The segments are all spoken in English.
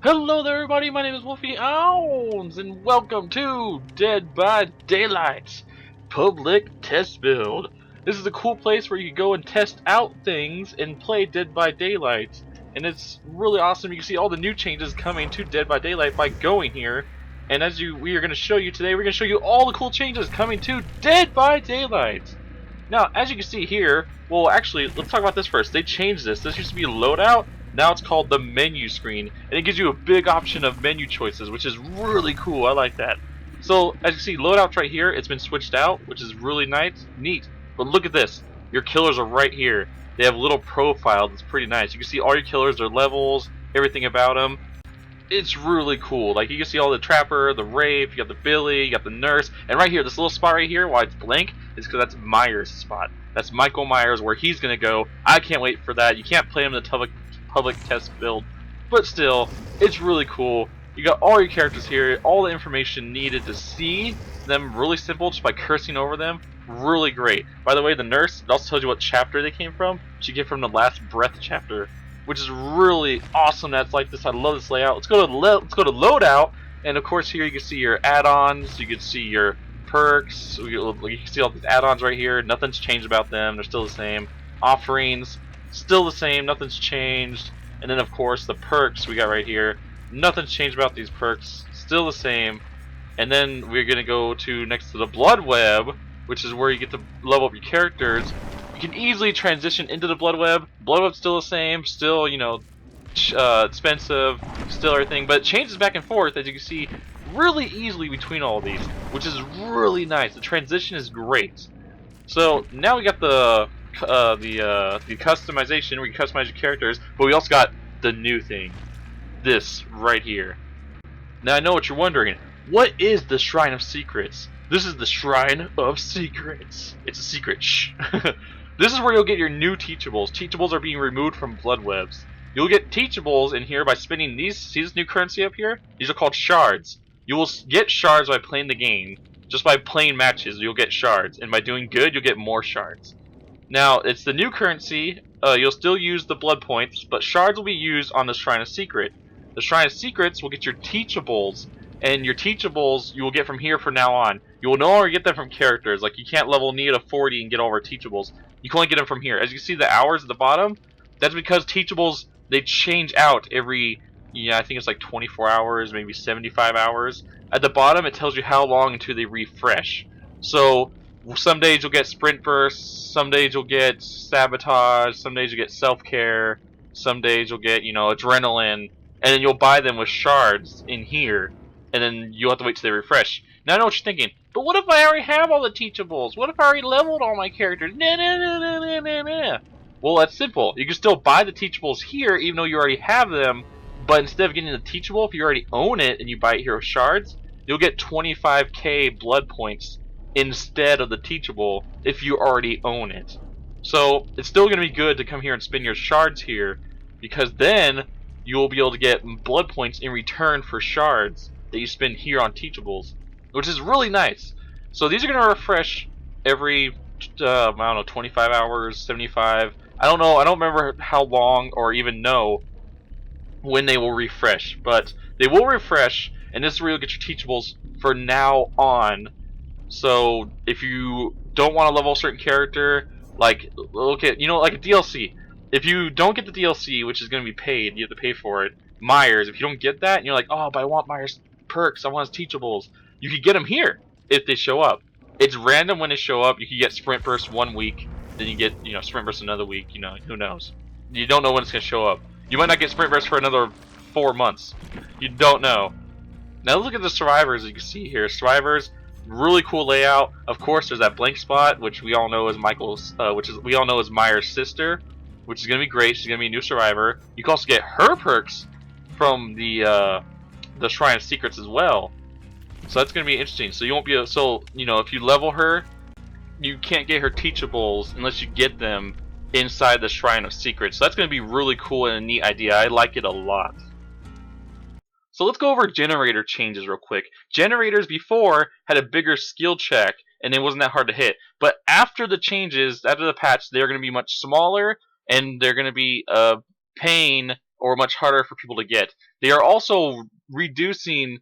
Hello there everybody, my name is Wolfyowns, and welcome to Dead by Daylight's public test build. This is a cool place where you can go and test out things and play Dead by Daylight. And it's really awesome. You can see all the new changes coming to Dead by Daylight by going here. And we are going to show you today, we're going to show you all the cool changes coming to Dead by Daylight. Now, as you can see here, well, actually, let's talk about this first. They changed this. This used to be loadout. Now it's called the menu screen, and it gives you a big option of menu choices, which is really cool. I like that. So, as you see, loadouts right here, it's been switched out, which is really nice, neat. But look at this. Your killers are right here. They have little profiles. It's pretty nice. You can see all your killers, their levels, everything about them. It's really cool. Like, you can see all the Trapper, the Wraith, you got the Billy, you got the Nurse, and right here, this little spot right here, why it's blank, is because that's Myers' spot. That's Michael Myers, where he's gonna go. I can't wait for that. You can't play him in the public test build, but still, it's really cool. You got all your characters here, all the information needed to see them. Really simple, just by cursing over them. Really great. By the way, the Nurse, it also tells you what chapter they came from. She came from the Last Breath chapter, which is really awesome. That's like this. I love this layout. Let's go to loadout, and of course here you can see your add-ons. You can see your perks. You can see all these add-ons right here. Nothing's changed about them. They're still the same. Offerings, still the same. Nothing's changed. And then of course the perks we got right here. Nothing's changed about these perks. Still the same. And then we're gonna go to next to the Blood Web, which is where you get to level up your characters. You can easily transition into the Blood Web. Blood Web's still the same, still, you know, expensive, still everything, but it changes back and forth, as you can see, really easily between all of these, which is really nice. The transition is great. So now we got the customization, where you customize your characters, but we also got the new thing, this right here. Now I know what you're wondering. What is the Shrine of Secrets? This is the Shrine of Secrets. It's a secret. Shh. This is where you'll get your new teachables. Teachables are being removed from blood webs. You'll get teachables in here by spending these. See this new currency up here? These are called shards. You will get shards by playing the game. Just by playing matches, you'll get shards. And by doing good, you'll get more shards. Now, it's the new currency. You'll still use the blood points, but shards will be used on the Shrine of Secret. The Shrine of Secrets will get your teachables, and your teachables you will get from here from now on. You will no longer get them from characters. Like, you can't level Nia to 40 and get all of our teachables. You can only get them from here. As you can see the hours at the bottom, that's because teachables, they change out every, yeah, I think it's like 24 hours, maybe 75 hours. At the bottom, it tells you how long until they refresh. So, some days you'll get Sprint Burst, some days you'll get Sabotage, some days you'll get Self-Care, some days you'll get, you know, Adrenaline, and then you'll buy them with shards in here, and then you'll have to wait till they refresh. Now I know what you're thinking, but what if I already have all the teachables? What if I already leveled all my characters? Nah, nah, nah, nah, nah, nah, nah. Well, that's simple. You can still buy the teachables here, even though you already have them, but instead of getting the teachable, if you already own it and you buy it here with shards, you'll get 25k blood points instead of the teachable if you already own it. So it's still going to be good to come here and spend your shards here, because then you will be able to get blood points in return for shards that you spend here on teachables, which is really nice. So these are going to refresh every I don't know, 25 hours, 75. I don't know. I don't remember how long or even know when they will refresh, but they will refresh, and this is where you'll get your teachables for now on. So if you don't want to level a certain character, like, look at, you know, like a DLC. If you don't get the DLC, which is going to be paid, you have to pay for it. Myers, if you don't get that, and you're like, oh, but I want Myers perks, I want his teachables, you can get them here if they show up. It's random when they show up. You can get Sprint Burst 1 week, then you get, you know, Sprint Burst another week. You know, who knows? You don't know when it's going to show up. You might not get Sprint Burst for another 4 months. You don't know. Now look at the survivors. You can see here, survivors. Really cool layout. Of course, there's that blank spot, which we all know is we all know is Myers' sister, which is gonna be great. She's gonna be a new survivor. You can also get her perks from the Shrine of Secrets as well. So that's gonna be interesting. So you won't be able, so you know, if you level her, you can't get her teachables unless you get them inside the Shrine of Secrets. So that's gonna be really cool and a neat idea. I like it a lot. So let's go over generator changes real quick. Generators before had a bigger skill check and it wasn't that hard to hit. But after the changes, after the patch, they're going to be much smaller and they're going to be paying or much harder for people to get. They are also reducing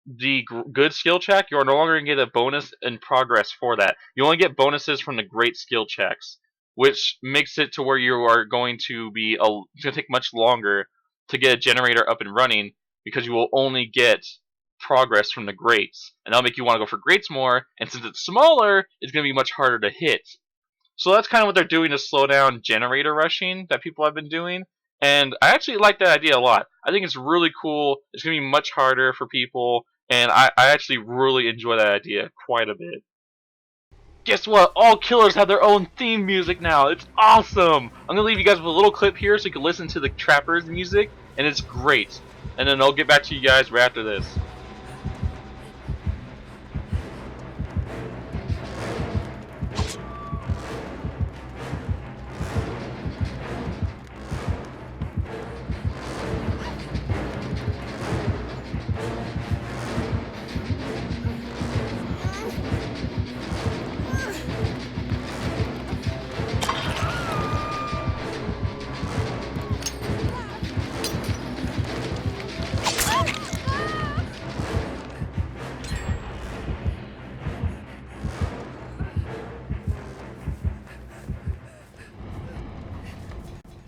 the good skill check. You're no longer going to get a bonus in progress for that. You only get bonuses from the great skill checks, which makes it to where you are going to be it's going to take much longer to get a generator up and running because you will only get progress from the greats, and that'll make you want to go for greats more. And since it's smaller, it's going to be much harder to hit. So that's kind of what they're doing to slow down generator rushing that people have been doing. And I actually like that idea a lot. I think it's really cool. It's going to be much harder for people. And I actually really enjoy that idea quite a bit. Guess what? All killers have their own theme music now. It's awesome! I'm going to leave you guys with a little clip here so you can listen to the Trapper's music. And it's great. And then I'll get back to you guys right after this.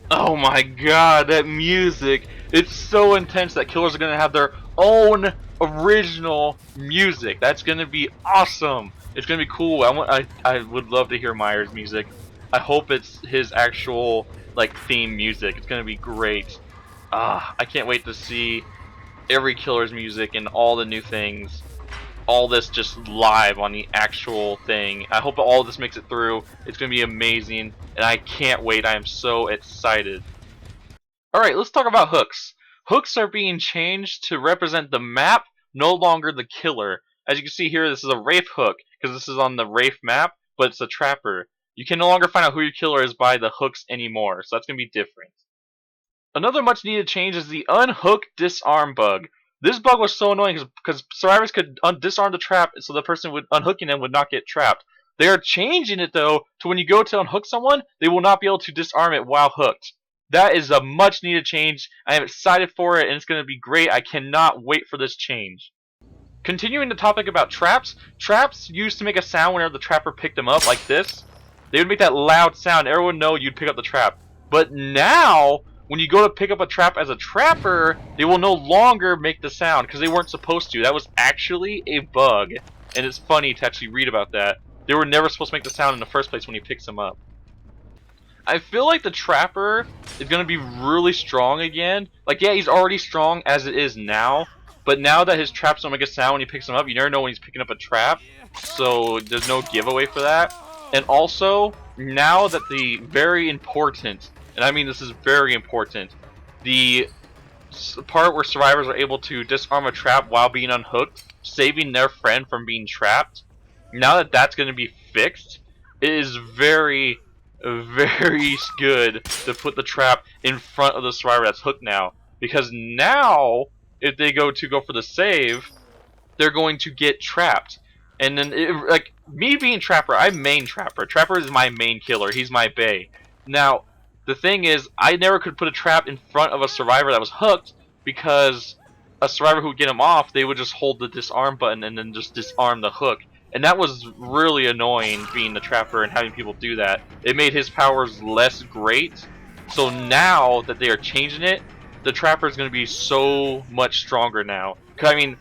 Oh my god, that music! It's so intense that killers are gonna have their own original music. That's gonna be awesome. It's gonna be cool. I would love to hear Myers' music. I hope it's his actual like theme music. It's gonna be great. I can't wait to see every killer's music and all the new things. All this just live on the actual thing. I hope all this makes it through. It's going to be amazing, and I can't wait. I am so excited. Alright, let's talk about hooks. Hooks are being changed to represent the map, no longer the killer. As you can see here, this is a Wraith hook, because this is on the Wraith map, but it's a Trapper. You can no longer find out who your killer is by the hooks anymore, so that's going to be different. Another much needed change is the unhook disarm bug. This bug was so annoying because survivors could disarm the trap so the person unhooking them would not get trapped. They are changing it though to when you go to unhook someone, they will not be able to disarm it while hooked. That is a much needed change. I am excited for it and it's going to be great. I cannot wait for this change. Continuing the topic about traps, traps used to make a sound whenever the trapper picked them up like this. They would make that loud sound. Everyone would know you'd pick up the trap. But now, when you go to pick up a trap as a trapper, they will no longer make the sound because they weren't supposed to. That was actually a bug, and it's funny to actually read about that. They were never supposed to make the sound in the first place when he picks them up. I feel like the trapper is going to be really strong again. Like, yeah, he's already strong as it is now, but now that his traps don't make a sound when he picks them up, you never know when he's picking up a trap, so there's no giveaway for that. And also, now that the very important, and I mean this is very important, the part where survivors are able to disarm a trap while being unhooked, saving their friend from being trapped, now that that's going to be fixed, it is very, very good to put the trap in front of the survivor that's hooked now. Because now, if they go for the save, they're going to get trapped. And then, like, me being Trapper, I'm main Trapper. Trapper is my main killer. He's my bae. Now, the thing is, I never could put a trap in front of a survivor that was hooked because a survivor who would get him off, they would just hold the disarm button and then just disarm the hook. And that was really annoying, being the Trapper and having people do that. It made his powers less great. So now that they are changing it, the Trapper is going to be so much stronger now. Because, I mean,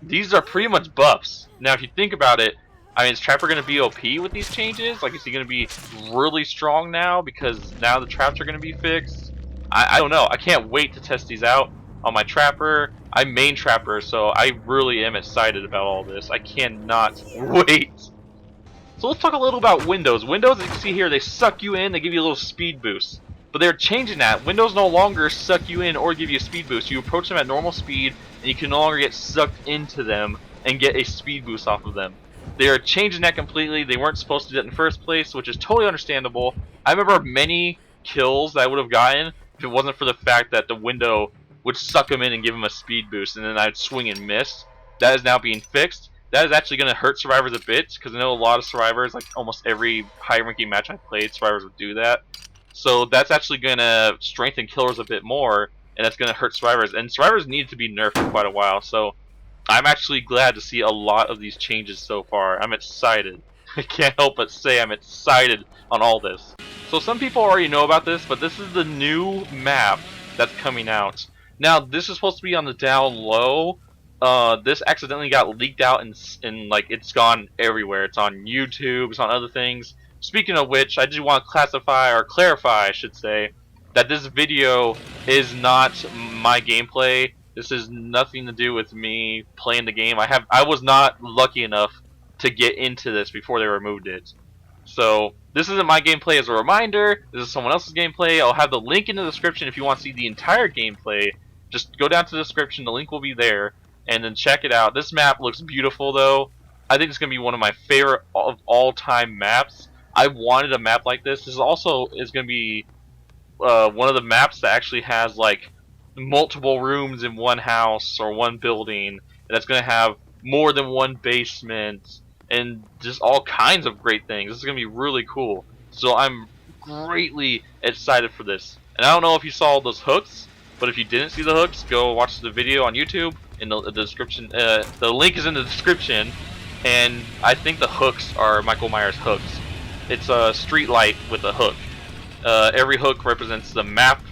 these are pretty much buffs. Now, if you think about it, I mean, is Trapper going to be OP with these changes? Like, is he going to be really strong now because now the traps are going to be fixed? I don't know. I can't wait to test these out on my Trapper. I'm main Trapper, so I really am excited about all this. I cannot wait. So let's talk a little about windows. Windows, as you can see here, they suck you in. They give you a little speed boost. But they're changing that. Windows no longer suck you in or give you a speed boost. You approach them at normal speed, and you can no longer get sucked into them and get a speed boost off of them. They are changing that completely. They weren't supposed to do that in the first place, which is totally understandable. I remember many kills that I would have gotten if it wasn't for the fact that the window would suck them in and give them a speed boost, and then I'd swing and miss. That is now being fixed. That is actually going to hurt survivors a bit, because I know a lot of survivors, like almost every high-ranking match I played, survivors would do that. So that's actually gonna strengthen killers a bit more, and that's gonna hurt survivors. And survivors need to be nerfed for quite a while. So I'm actually glad to see a lot of these changes so far. I'm excited. I can't help but say I'm excited on all this. So some people already know about this, but this is the new map that's coming out. Now this is supposed to be on the down low. This accidentally got leaked out and like it's gone everywhere. It's on YouTube, it's on other things. Speaking of which, I do want to classify or clarify, I should say, that this video is not my gameplay. This has nothing to do with me playing the game. I was not lucky enough to get into this before they removed it. So this isn't my gameplay as a reminder. This is someone else's gameplay. I'll have the link in the description if you want to see the entire gameplay. Just go down to the description. The link will be there, and then check it out. This map looks beautiful, though. I think it's gonna be one of my favorite of all-time maps. I wanted a map like this. This is gonna be one of the maps that actually has like multiple rooms in one house or one building, and that's going to have more than one basement and just all kinds of great things. This is going to be really cool. So I'm greatly excited for this. And I don't know if you saw those hooks, but if you didn't see the hooks, go watch the video on YouTube in the description. The link is in the description, and I think the hooks are Michael Myers hooks. It's a street light with a hook. Every hook represents the map,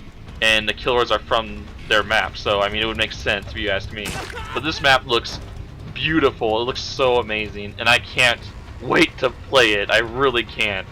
and the killers are from their map. So I mean, it would make sense if you ask me. But this map looks beautiful. It looks so amazing, and I can't wait to play it. I really can't.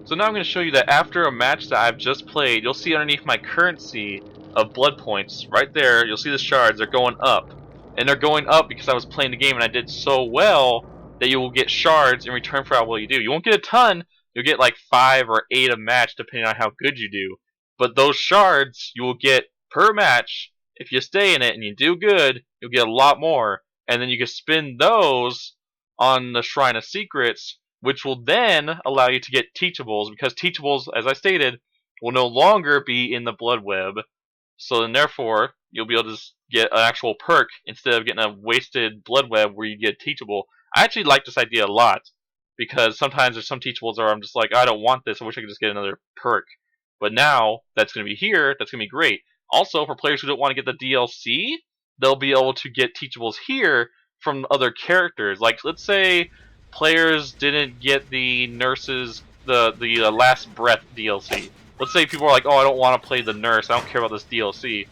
So now I'm going to show you that after a match that I've just played, you'll see underneath my currency of blood points, right there, you'll see the shards. They're going up, and they're going up because I was playing the game and I did so well that you will get shards in return for how well you do. You won't get a ton. You'll get like 5 or 8 a match depending on how good you do. But those shards you will get per match. If you stay in it and you do good, you'll get a lot more. And then you can spend those on the Shrine of Secrets, which will then allow you to get teachables, because teachables, as I stated, will no longer be in the blood web. So then therefore, you'll be able to get an actual perk instead of getting a wasted blood web where you get teachable. I actually like this idea a lot, because sometimes there's some teachables where I'm just like, I don't want this, I wish I could just get another perk. But now that's going to be here, that's going to be great. Also, for players who don't want to get the DLC, they'll be able to get teachables here from other characters. Like, let's say players didn't get the nurses, the Last Breath DLC. Let's say people are like, oh, I don't want to play the nurse, I don't care about this DLC.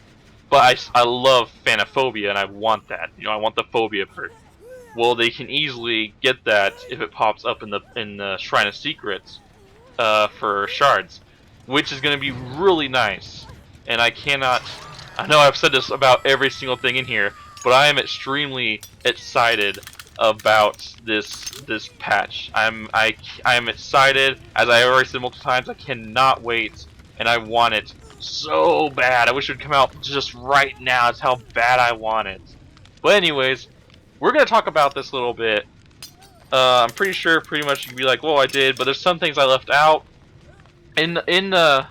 But I love Phanophobia, and I want that. You know, I want the phobia perk. Well, they can easily get that if it pops up in the Shrine of Secrets for shards, which is going to be really nice. And I know I've said this about every single thing in here, but I am extremely excited about this patch. I am excited, as I already said multiple times. I cannot wait, and I want it so bad. I wish it would come out just right now. That's how bad I want it. But anyways, we're gonna talk about this a little bit. I'm pretty sure pretty much you can be like, well, I did, but there's some things I left out. In the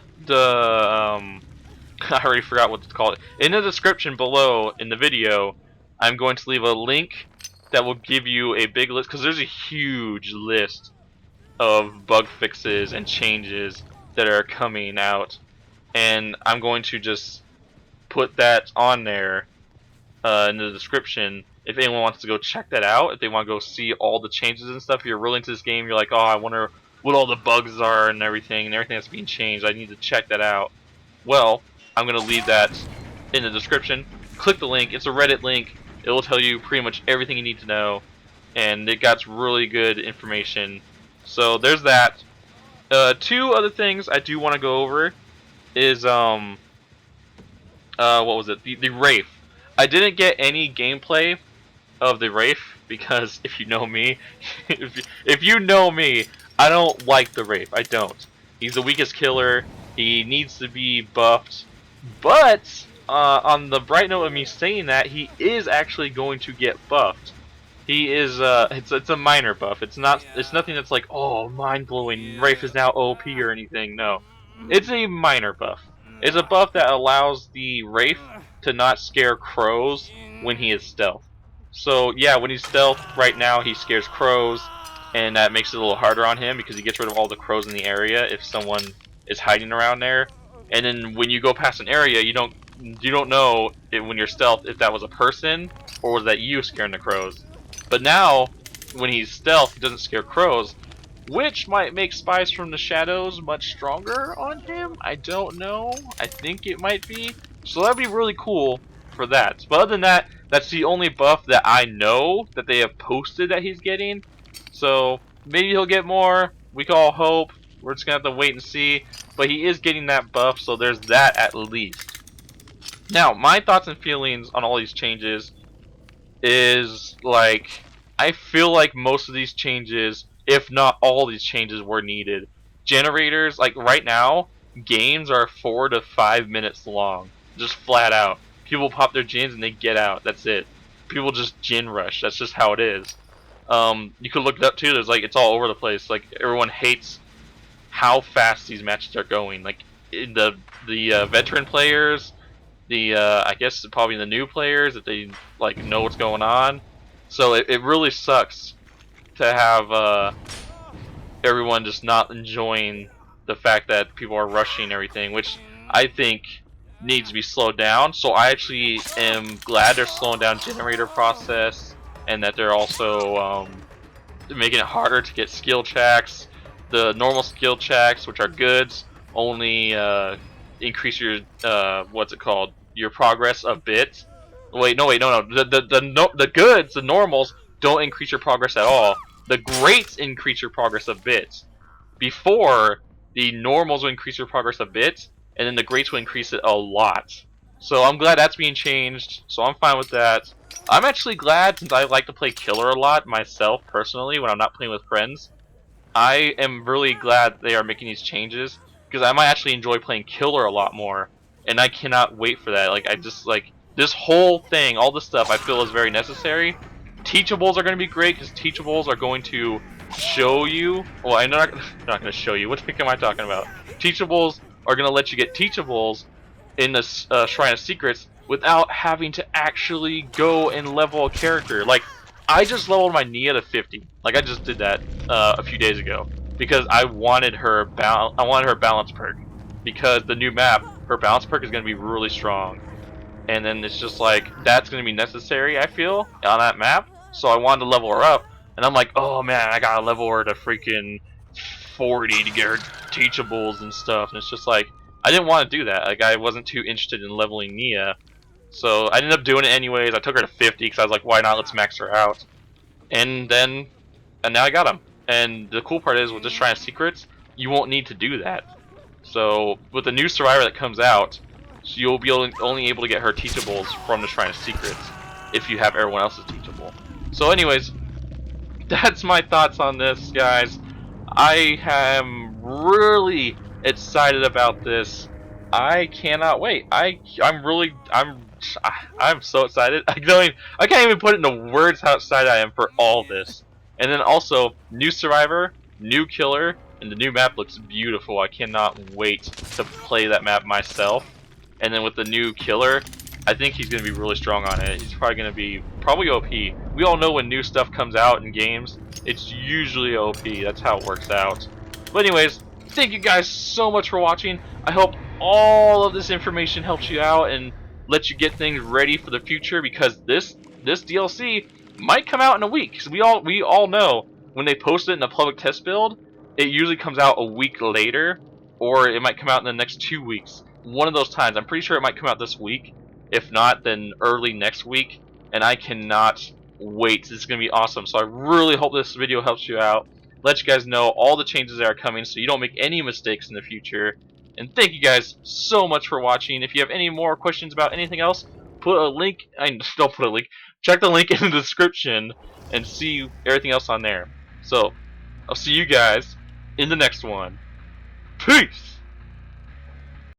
I already forgot what to call it. In the description below in the video, I'm going to leave a link that will give you a big list, because there's a huge list of bug fixes and changes that are coming out, and I'm going to just put that on there in the description. If anyone wants to go check that out, if they want to go see all the changes and stuff, if you're really into this game, you're like, oh, I wonder what all the bugs are and everything that's being changed, I need to check that out. Well, I'm going to leave that in the description. Click the link. It's a Reddit link. It will tell you pretty much everything you need to know, and it got really good information. So there's that. Two other things I do want to go over is what was it? The Wraith. I didn't get any gameplay of the Wraith because if you know me, if you know me, I don't like the Wraith. I don't. He's the weakest killer. He needs to be buffed. But on the bright note of me saying that, he is actually going to get buffed. He is it's a minor buff. It's nothing that's like, oh, mind blowing, Wraith is now OP or anything. No. It's a minor buff. It's a buff that allows the Wraith to not scare crows when he is stealth. So yeah, when he's stealth right now he scares crows, and that makes it a little harder on him because he gets rid of all the crows in the area if someone is hiding around there. And then when you go past an area, you don't know when you're stealth if that was a person or was that you scaring the crows. But now, when he's stealth, he doesn't scare crows, which might make spies from the shadows much stronger on him. I don't know. I think it might be. So that'd be really cool for that. But other than that, that's the only buff that I know that they have posted that he's getting. So maybe he'll get more. We can all hope. We're just gonna have to wait and see. But he is getting that buff, so there's that at least. Now, my thoughts and feelings on all these changes is like I feel like most of these changes, if not all these changes, were needed. Generators, like right now, games are 4 to 5 minutes long, just flat out. People pop their gins and they get out. That's it. People just gin rush. That's just how it is. You could look it up too. There's like it's all over the place. Like everyone hates how fast these matches are going. Like in the veteran players, I guess probably the new players if they like know what's going on. So it really sucks to have everyone just not enjoying the fact that people are rushing everything, which I think needs to be slowed down. So I actually am glad they're slowing down generator process and that they're also making it harder to get skill checks. The normal skill checks, which are goods, only increase your what's it called? Your progress a bit. Wait, no. The goods, the normals, don't increase your progress at all. The greats increase your progress a bit. Before, the normals will increase your progress a bit, and then the greats will increase it a lot. So I'm glad that's being changed. So I'm fine with that. I'm actually glad, since I like to play killer a lot myself personally when I'm not playing with friends. I am really glad they are making these changes because I might actually enjoy playing killer a lot more, and I cannot wait for that. Like I just like this whole thing, all this stuff I feel is very necessary. Teachables are going to be great because teachables are going to show you. Well, I'm not going to show you. What the heck am I talking about? Teachables are going to let you get teachables in the Shrine of Secrets without having to actually go and level a character. Like I just leveled my Nia to 50. Like I just did that a few days ago because I wanted her balance perk because the new map, her balance perk is going to be really strong. And then it's just like that's going to be necessary, I feel, on that map. So I wanted to level her up, and I'm like, oh man, I gotta level her to freaking 40 to get her teachables and stuff. And it's just like I didn't want to do that. Like I wasn't too interested in leveling Nia. So I ended up doing it anyways. I took her to 50 because I was like, why not? Let's max her out. And now I got him. And the cool part is with this Shrine of Secrets, you won't need to do that. So with the new survivor that comes out, you'll be only able to get her teachables from the Shrine of Secrets if you have everyone else's teachable. So anyways, that's my thoughts on this, guys. I am really excited about this. I cannot wait. I'm so excited. I can't even put it into words how excited I am for all this. And then also, new survivor, new killer, and the new map looks beautiful. I cannot wait to play that map myself. And then with the new killer, I think he's going to be really strong on it. He's probably going to be OP. We all know when new stuff comes out in games, it's usually OP. That's how it works out. But anyways, thank you guys so much for watching. I hope all of this information helps you out and lets you get things ready for the future, because this DLC might come out in a week. Because we all know when they post it in a public test build, it usually comes out a week later, or it might come out in the next 2 weeks. One of those times. I'm pretty sure it might come out this week. If not, then early next week. And I cannot wait. This is going to be awesome. So I really hope this video helps you out. Let you guys know all the changes that are coming so you don't make any mistakes in the future. And thank you guys so much for watching. If you have any more questions about anything else, put a link. Don't put a link. Check the link in the description and see everything else on there. So I'll see you guys in the next one. Peace!